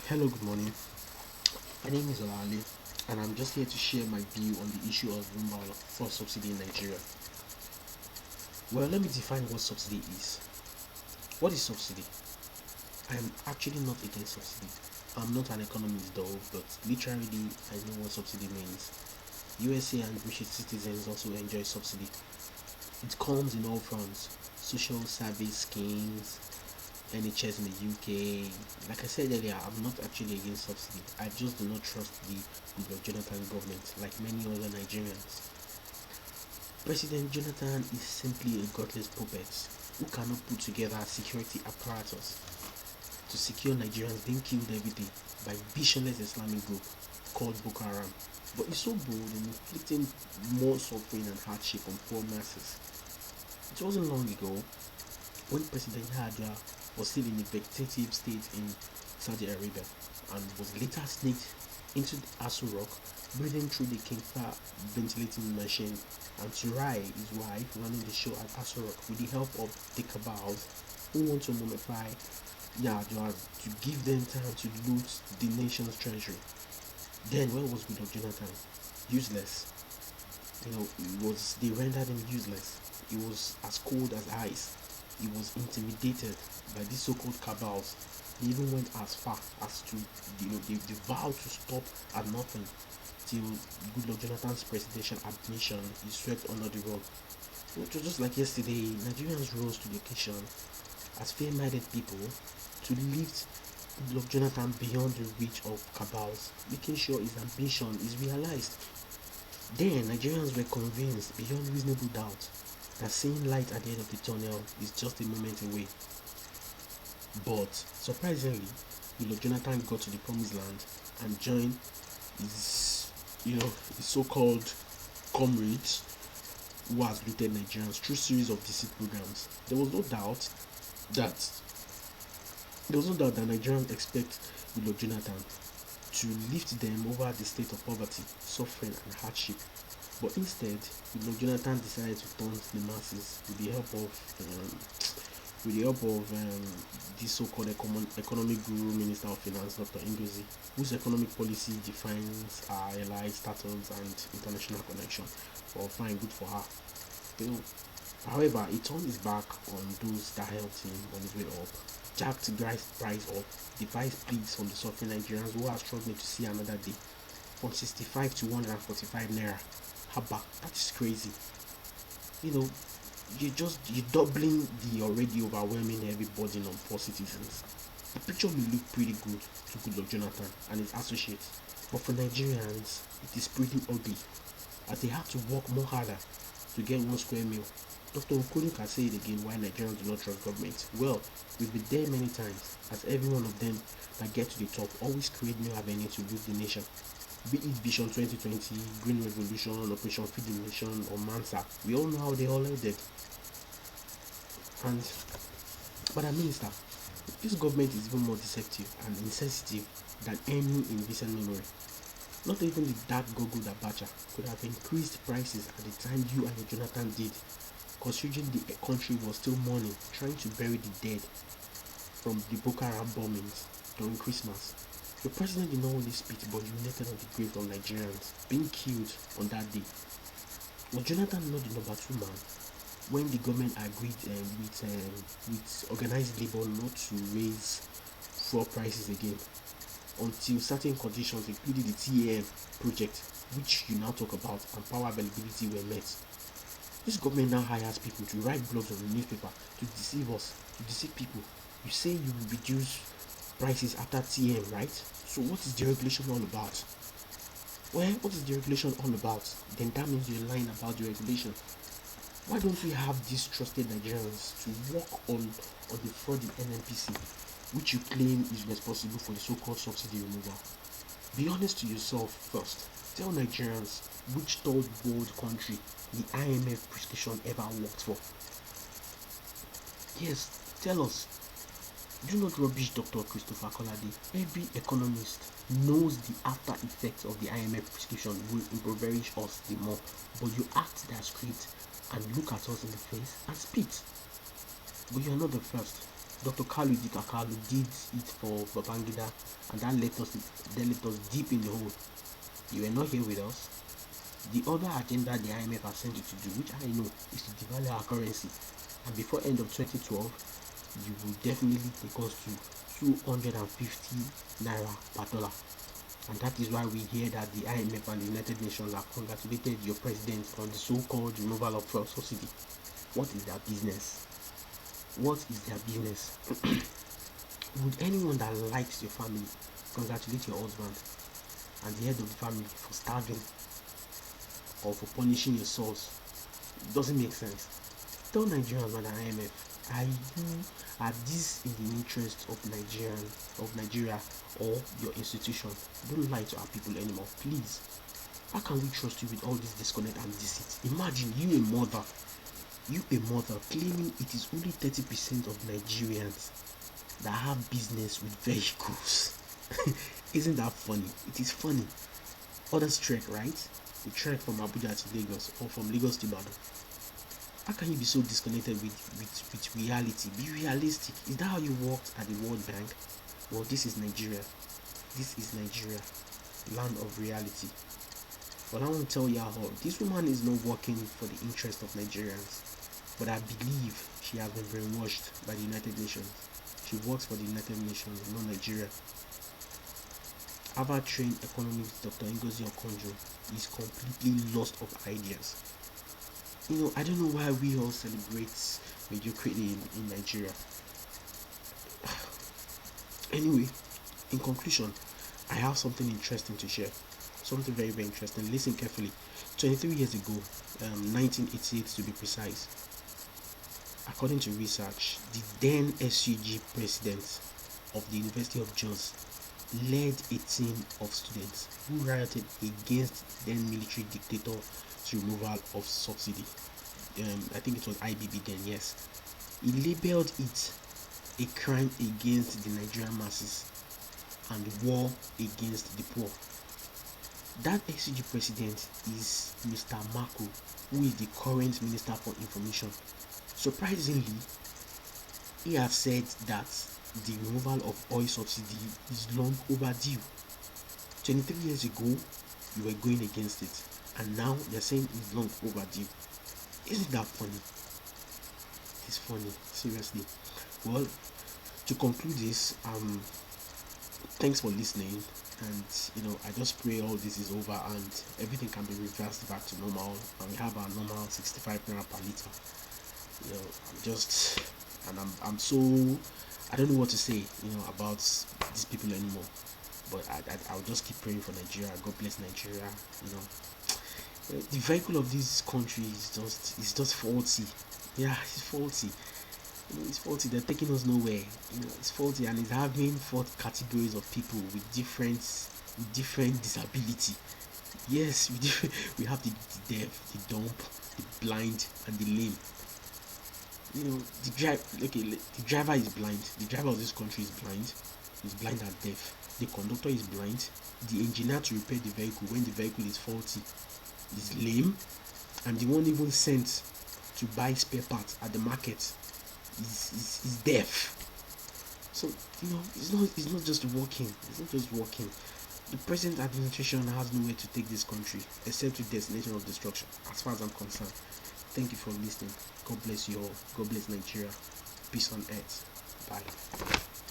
Hello, good morning. My name is Olali, and I'm just here to share my view on the issue of for subsidy in Nigeria. Well, let me define what subsidy is. What is subsidy? I am actually not against subsidy. I'm not an economist though, but literally I know what subsidy means. USA and British citizens also enjoy subsidy. It comes in all fronts: social service schemes, NHS in the UK. Like I said earlier, I'm not actually against subsidy. I just do not trust the Jonathan government like many other Nigerians. President Jonathan is simply a godless puppet who cannot put together a security apparatus to secure Nigerians being killed every day by visionless Islamic group called Boko Haram. But he's so bold in inflicting more suffering and hardship on poor masses. It wasn't long ago when President Hadja was still in a vegetative state in Saudi Arabia and was later sneaked into Asu Rock, breathing through the Kingfisher ventilating machine, and Turai, his wife, running the show at Asu Rock with the help of the cabals who want to mummify Yadwa to give them time to loot the nation's treasury. Then where was Goodluck Jonathan? Useless. They rendered him useless. He was as cold as ice. He was intimidated by these so-called cabals. They even went as far as to, they vowed to stop at nothing till Goodluck Jonathan's presidential admission is swept under the rug. Just like yesterday, Nigerians rose to the occasion as fair-minded people to lift Goodluck Jonathan beyond the reach of cabals, making sure his ambition is realized. Then Nigerians were convinced beyond reasonable doubt that seeing light at the end of the tunnel is just a moment away. But surprisingly, Jonathan got to the promised land and joined his so-called comrades who has looted Nigerians through series of deceit programs. There was no doubt that Nigerians expect Jonathan to lift them over the state of poverty, suffering, and hardship. But instead, Jonathan decided to taunt the masses with the help of this so-called economic guru, Minister of Finance, Dr. Ngozi, whose economic policy defines our allied status and international connection. Well, fine, good for her. However, he turned his back on those that helped him on his way up, jacked the price up, devised pleas from the suffering Nigerians who are struggling to see another day, from 65 to 145 naira. Haba, that is crazy. You're doubling the already overwhelming heavy burden on poor citizens. The picture may look pretty good to Goodluck Jonathan and his associates, but for Nigerians, it is pretty ugly, as they have to work more harder to get one square meal. Dr. Okulu can say it again why Nigerians do not trust government. Well, we've been there many times, as every one of them that get to the top always create new avenue to build the nation. Be it Vision 2020, Green Revolution, Operation Feed the Nation, or Mansa, we all know how they all ended. And, Madam Minister, this government is even more deceptive and insensitive than any in recent memory. Not even the dark Gogo Abacha could have increased prices at the time you and Jonathan did, considering the country was still mourning, trying to bury the dead from the Boko Haram bombings during Christmas. The president did not only spit but urinated on the grave of Nigerians being killed on that day. Was Jonathan not the number 2 man when the government agreed with organized labor not to raise fuel prices again until certain conditions, including the TAM project, which you now talk about, and power availability were met? This government now hires people to write blogs on the newspaper to deceive us, to deceive people. You say you will reduce prices after TM, right? So what is the regulation all about? Well, what is the regulation all about? Then that means you're lying about the regulation. Why don't we have these trusted Nigerians to work on the fraud in NNPC, which you claim is responsible for the so-called subsidy removal? Be honest to yourself first. Tell Nigerians which third world country the IMF prescription ever worked for. Yes, tell us. Do not rubbish Dr. Christopher Kolade. Every economist knows the after effects of the IMF prescription will impoverish us the more. But you act that script and look at us in the face and spit. But you are not the first. Dr. Kalu Dikakalu did it for Babangida, and that let us deep in the hole. You were not here with us. The other agenda the IMF has sent you to do, which I know, is to devalue our currency. And before end of 2012, you will definitely take us to 250 naira per dollar. And that is why we hear that the IMF and the United Nations have congratulated your president on the so-called removal of fuel subsidy. What is their business? What is their business? Would anyone that likes your family congratulate your husband and the head of the family for starving or for punishing your source? It doesn't make sense. Tell Nigerians and the IMF, are this in the interest of Nigeria or your institution? Don't lie to our people anymore, please. How can we trust you with all this disconnect and deceit? Imagine you a mother claiming it is only 30% of Nigerians that have business with vehicles. Isn't that funny? It is funny. Others trek, right? They trek from Abuja to Lagos or from Lagos to Ibadan. How can you be so disconnected with reality? Be realistic. Is that how you worked at the World Bank? Well, this is Nigeria. This is Nigeria, land of reality. But I want to tell y'all, this woman is not working for the interest of Nigerians, but I believe she has been brainwashed by the United Nations. She works for the United Nations, not Nigeria. Harvard-trained economist Dr. Ngozi Okonjo is completely lost of ideas. I don't know why we all celebrate mediocrity in Nigeria. Anyway, in conclusion, I have something interesting to share. Something very, very interesting. Listen carefully. 23 years ago, 1988 to be precise, according to research, the then SUG president of the University of Jos led a team of students who rioted against the then military dictator removal of subsidy. I think it was IBB then, yes. He labeled it a crime against the Nigerian masses and war against the poor. That SUG president is Mr. Marco, who is the current Minister for Information. Surprisingly, he has said that the removal of oil subsidy is long overdue. 23 years ago, you were going against it, and now you're saying it's long overdue. Isn't that funny? It's funny, seriously. Well, to conclude this, thanks for listening, and I just pray all this is over and everything can be reversed back to normal, and we have our normal 65 naira per liter. I'm so, I don't know what to say about these people anymore, but I'll just keep praying for Nigeria. God bless Nigeria. The vehicle of this country is just faulty. Yeah, it's faulty. It's faulty. They're taking us nowhere. It's faulty, and it's having 4 categories of people with different disability. Yes, we have the deaf, the dumb, the blind, and the lame. The driver is blind. The driver of this country is blind. He's blind and deaf. The conductor is blind. The engineer to repair the vehicle when the vehicle is faulty is lame, and the one even sent to buy spare parts at the market is deaf. So it's not just working. It's not just working. The present administration has nowhere to take this country except to destination of destruction, as far as I'm concerned. Thank you for listening. God bless you all. God bless Nigeria. Peace on earth. Bye.